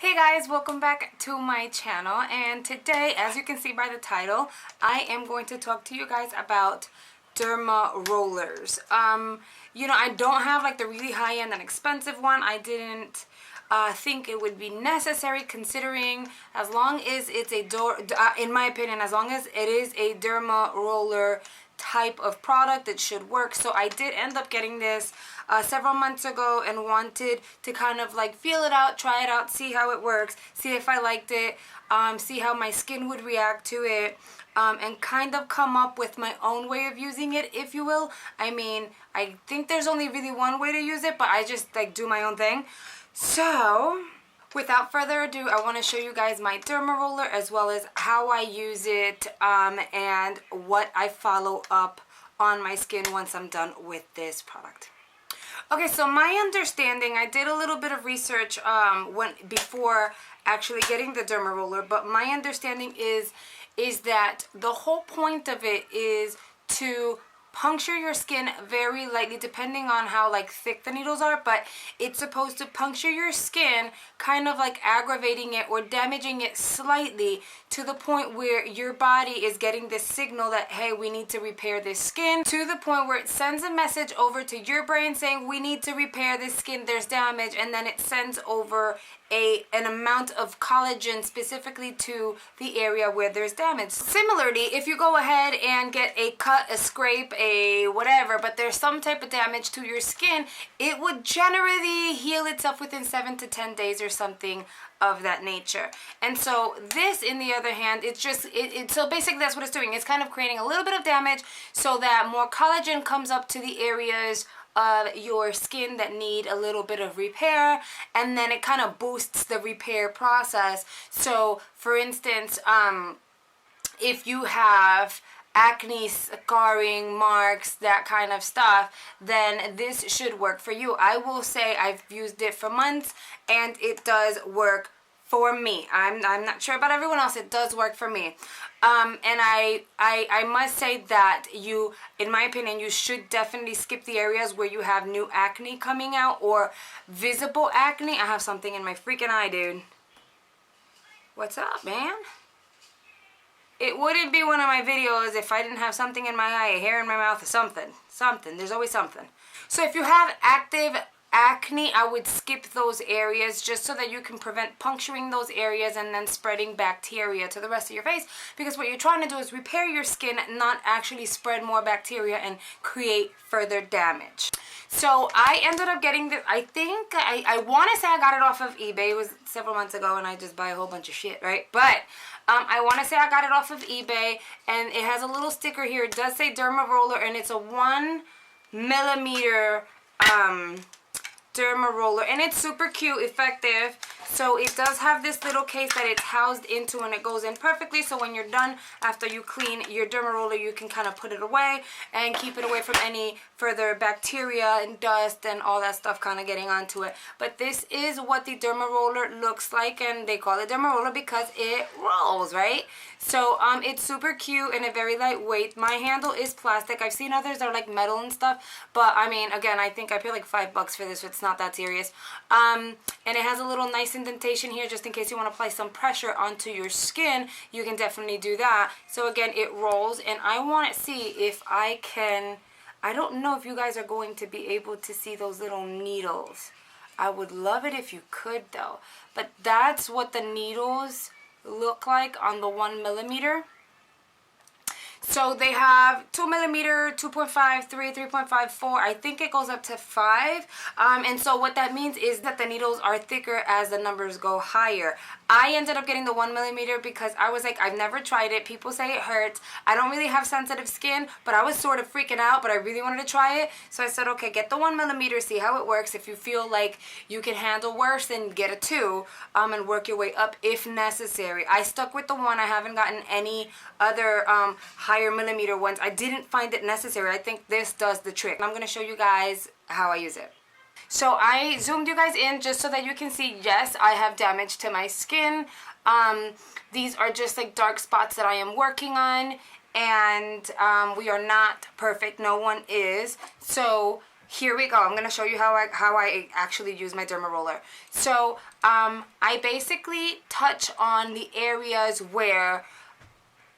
Hey guys, welcome back to my channel, and today, as you can see by the title, I am going to talk to you guys about Derma rollers. I don't have like the really high-end and expensive one. I didn't think it would be necessary, considering as long as it's in my opinion, as long as it is a Derma roller type of product, it should work. So I did end up getting this several months ago and wanted to kind of like feel it out, try it out, see how it works, see if I liked it, see how my skin would react to it, and kind of come up with my own way of using it, if you will. I mean, I think there's only really one way to use it, but I just like do my own thing. So without further ado, I want to show you guys my Derma roller, as well as how I use it, and what I follow up on my skin once I'm done with this product. Okay, so my understanding, I did a little bit of research before actually getting the Derma roller, but my understanding is that the whole point of it is to puncture your skin very lightly, depending on how like thick the needles are, but it's supposed to puncture your skin, kind of like aggravating it or damaging it slightly, to the point where your body is getting this signal that, hey, we need to repair this skin, to the point where it sends a message over to your brain saying, we need to repair this skin, there's damage, and then it sends over an amount of collagen specifically to the area where there's damage. Similarly, if you go ahead and get a cut, a scrape, a whatever, but there's some type of damage to your skin, it would generally heal itself within 7 to 10 days or something of that nature. And so this, in the other hand, it's just so basically that's what it's doing. It's kind of creating a little bit of damage so that more collagen comes up to the areas of your skin that need a little bit of repair, and then it kind of boosts the repair process. So for instance, if you have acne, scarring, marks, that kind of stuff, then this should work for you. I will say I've used it for months and it does work for me. I'm not sure about everyone else. It does work for me. And I must say that you, in my opinion, you should definitely skip the areas where you have new acne coming out or visible acne. I have something in my freaking eye, dude. What's up, man? It wouldn't be one of my videos if I didn't have something in my eye, a hair in my mouth, or something. Something. There's always something. So if you have active acne, I would skip those areas just so that you can prevent puncturing those areas and then spreading bacteria to the rest of your face, because what you're trying to do is repair your skin, not actually spread more bacteria and create further damage. So I ended up getting this, I think, I want to say I got it off of eBay. It was several months ago and I just buy a whole bunch of shit, right? But I want to say I got it off of eBay, and it has a little sticker here. It does say Derma roller, and it's a 1 millimeter Derma roller, and it's super cute, effective. So it does have this little case that it's housed into, and it goes in perfectly. So when you're done, after you clean your Derma roller, you can kind of put it away and keep it away from any further bacteria and dust and all that stuff kind of getting onto it. But this is what the Derma roller looks like, and they call it Derma roller because it rolls, right? So it's super cute and a very lightweight. My handle is plastic. I've seen others that are like metal and stuff, but I mean, again, I think I paid like $5 for this, so it's not that serious. And it has a little nice indentation here just in case you want to apply some pressure onto your skin. You can definitely do that. So again, it rolls, and I want to see if I can, I don't know if you guys are going to be able to see those little needles. I would love it if you could though. But that's what the needles look like on the 1 millimeter. So they have 2 millimeter, 2.5, 3, 3.5, 4. I think it goes up to 5. And so what that means is that the needles are thicker as the numbers go higher. I ended up getting the 1 millimeter because I was like, I've never tried it. People say it hurts. I don't really have sensitive skin, but I was sort of freaking out, but I really wanted to try it. So I said, okay, get the 1 millimeter, see how it works. If you feel like you can handle worse, then get a 2, and work your way up if necessary. I stuck with the 1. I haven't gotten any other higher millimeter ones. I didn't find it necessary. I think this does the trick. I'm going to show you guys how I use it. So I zoomed you guys in just so that you can see, yes, I have damage to my skin. These are just like dark spots that I am working on, and we are not perfect. No one is. So here we go. I'm going to show you how I actually use my Derma roller. So I basically touch on the areas where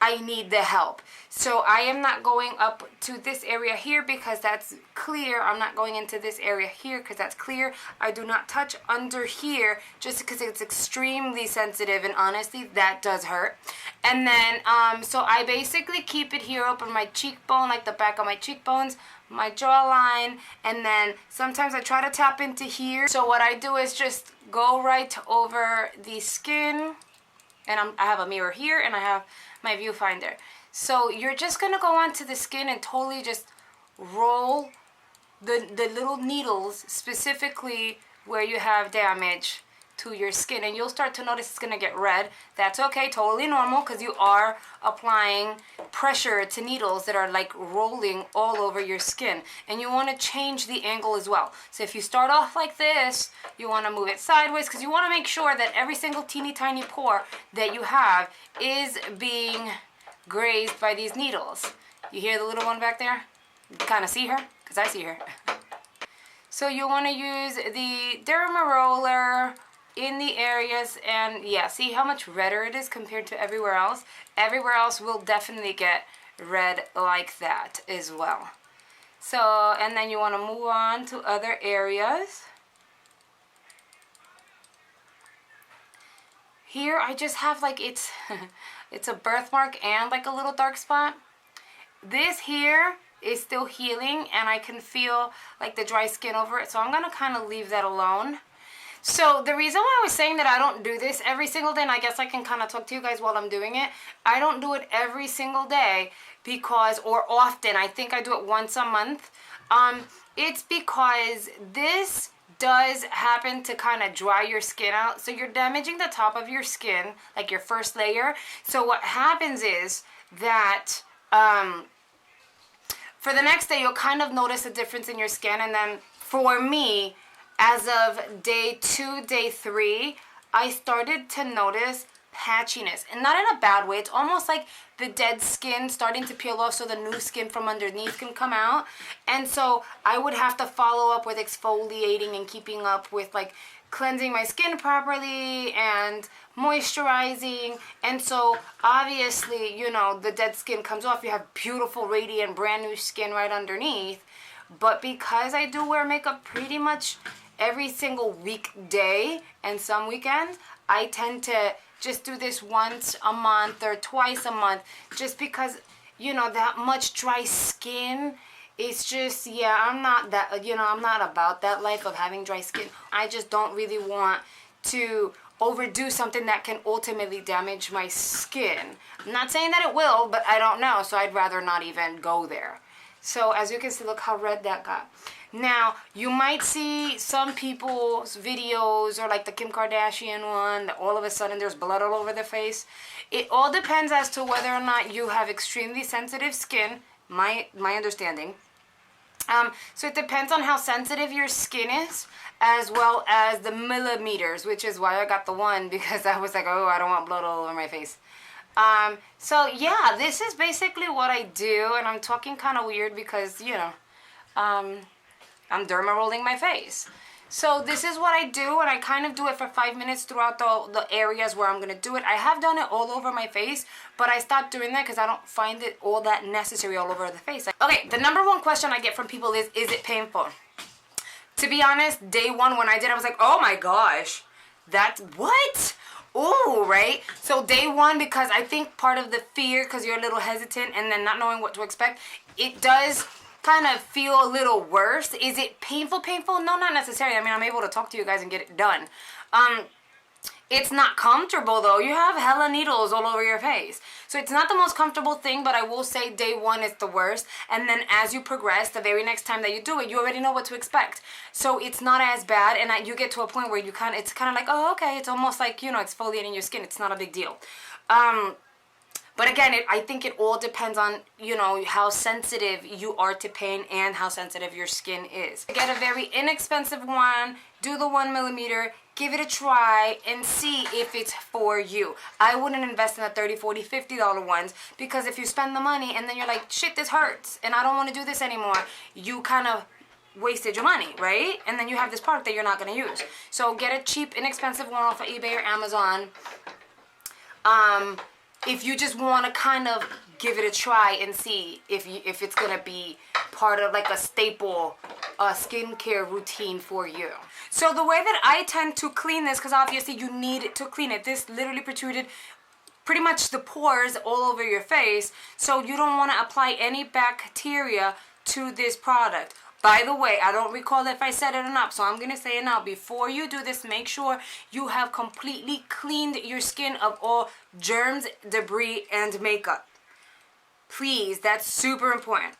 I need the help. So I am not going up to this area here because that's clear. I'm not going into this area here because that's clear. I do not touch under here just because it's extremely sensitive, and honestly that does hurt. And then so I basically keep it here up on my cheekbone, like the back of my cheekbones, my jawline, and then sometimes I try to tap into here. So what I do is just go right over the skin, and I have a mirror here and I have my viewfinder. So you're just gonna go onto the skin and totally just roll the little needles specifically where you have damage to your skin, and you'll start to notice it's gonna get red. That's okay, totally normal, because you are applying pressure to needles that are like rolling all over your skin, and you want to change the angle as well. So if you start off like this, you want to move it sideways because you want to make sure that every single teeny tiny pore that you have is being grazed by these needles. You hear the little one back there? You kind of see her? Because I see her. So you want to use the Derma roller in the areas, and yeah, see how much redder it is compared to everywhere else? Everywhere else will definitely get red like that as well. So, and then you want to move on to other areas. Here I just have like it's it's a birthmark and like a little dark spot. This here is still healing and I can feel like the dry skin over it, so I'm gonna kind of leave that alone. So the reason why I was saying that I don't do this every single day, and I guess I can kind of talk to you guys while I'm doing it, I don't do it every single day because, or often, I think I do it once a month. It's because this does happen to kind of dry your skin out, so you're damaging the top of your skin, like your first layer. So what happens is that for the next day you'll kind of notice a difference in your skin, and then for me, as of day 2, day 3, I started to notice patchiness, and not in a bad way. It's almost like the dead skin starting to peel off so the new skin from underneath can come out. And so I would have to follow up with exfoliating and keeping up with like cleansing my skin properly and moisturizing. And so obviously, you know, the dead skin comes off, you have beautiful, radiant, brand new skin right underneath. But because I do wear makeup pretty much every single weekday and some weekends, I tend to just do this once a month or twice a month, just because, you know, that much dry skin, it's just, yeah, I'm not that, you know, I'm not about that life of having dry skin. I just don't really want to overdo something that can ultimately damage my skin. I'm not saying that it will, but I don't know, so I'd rather not even go there. So as you can see, look how red that got. Now, you might see some people's videos, or like the Kim Kardashian one, that all of a sudden there's blood all over their face. It all depends as to whether or not you have extremely sensitive skin, my understanding. So it depends on how sensitive your skin is, as well as the millimeters, which is why I got the one, because I was like, oh, I don't want blood all over my face. So yeah, this is basically what I do, and I'm talking kind of weird because, you know, I'm derma rolling my face. So this is what I do, and I kind of do it for 5 minutes throughout the areas where I'm going to do it. I have done it all over my face, but I stopped doing that because I don't find it all that necessary all over the face. Okay, the number one question I get from people is it painful? To be honest, day 1 when I did, I was like, oh my gosh, that's what? Ooh, right? So day 1, because I think part of the fear, because you're a little hesitant and then not knowing what to expect, it does kind of feel a little worse. Is it painful? No, not necessarily. I mean, I'm able to talk to you guys and get it done. It's not comfortable though. You have hella needles all over your face. So it's not the most comfortable thing, but I will say day 1 is the worst. And then as you progress, the very next time that you do it, you already know what to expect. So it's not as bad, and you get to a point where it's kind of like, oh, okay. It's almost like, you know, exfoliating your skin. It's not a big deal. But again, I think it all depends on, you know, how sensitive you are to pain and how sensitive your skin is. Get a very inexpensive one, do the 1 millimeter, give it a try, and see if it's for you. I wouldn't invest in the $30, $40, $50 ones, because if you spend the money and then you're like, shit, this hurts, and I don't want to do this anymore, you kind of wasted your money, right? And then you have this product that you're not going to use. So get a cheap, inexpensive one off of eBay or Amazon. If you just want to kind of give it a try and see if it's going to be part of like a staple skincare routine for you. So the way that I tend to clean this, because obviously you need to clean it, this literally protruded pretty much the pores all over your face, so you don't want to apply any bacteria to this product. By the way, I don't recall if I said it or not, so I'm going to say it now. Before you do this, make sure you have completely cleaned your skin of all germs, debris, and makeup. Please, that's super important.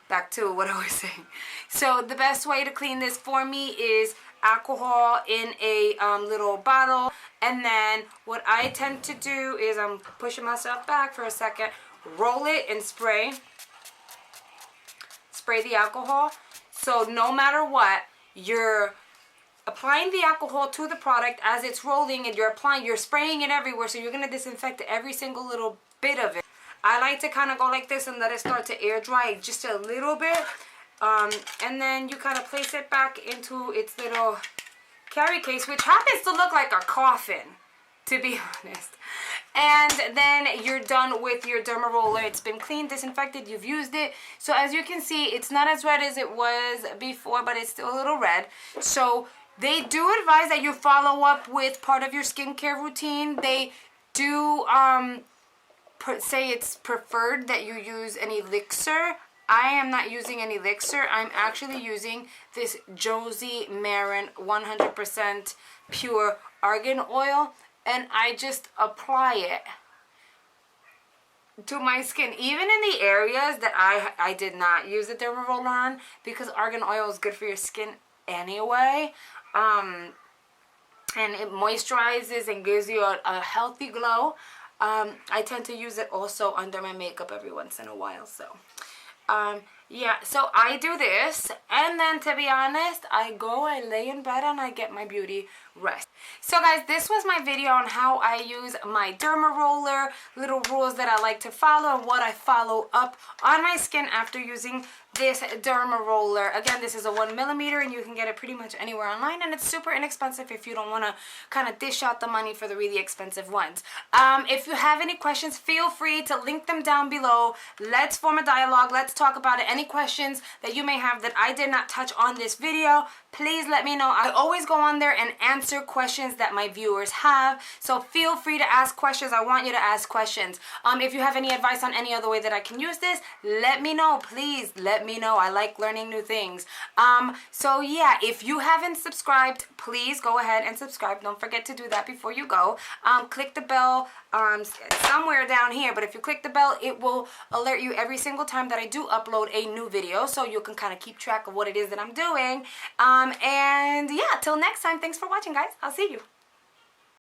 Back to what I was saying. So the best way to clean this for me is alcohol in a little bottle. And then what I tend to do is, I'm pushing myself back for a second, roll it and spray the alcohol. So no matter what, you're applying the alcohol to the product as it's rolling, and you're spraying it everywhere, so you're going to disinfect every single little bit of it. I like to kind of go like this and let it start to air dry just a little bit. And then you kind of place it back into its little carry case, which happens to look like a coffin, to be honest. And then you're done with your Derma roller. It's been cleaned, disinfected, you've used it. So as you can see, it's not as red as it was before, but it's still a little red. So they do advise that you follow up with part of your skincare routine. They do say it's preferred that you use an elixir. I am not using an elixir. I'm actually using this Josie Marin 100% pure argan oil, and I just apply it to my skin, even in the areas that I did not use the Derma roller on, because argan oil is good for your skin anyway. And it moisturizes and gives you a healthy glow. I tend to use it also under my makeup every once in a while. So yeah, so I do this, and then to be honest, I lay in bed and I get my beauty rest. So guys, this was my video on how I use my Derma roller, little rules that I like to follow, and what I follow up on my skin after using this Derma roller. Again, this is a 1mm, and you can get it pretty much anywhere online, and it's super inexpensive if you don't want to kind of dish out the money for the really expensive ones. If you have any questions, feel free to link them down below. Let's form a dialogue. Let's talk about it. Any questions that you may have that I did not touch on this video, please let me know. I always go on there and answer questions that my viewers have, so feel free to ask questions. I want you to ask questions. If you have any advice on any other way that I can use this, let me know. Please let me know. I like learning new things. So yeah, if you haven't subscribed, please go ahead and subscribe. Don't forget to do that before you go. Click the bell somewhere down here, but if you click the bell, it will alert you every single time that I do upload a new video, so you can kind of keep track of what it is that I'm doing. And yeah, till next time, thanks for watching, guys. I'll see you.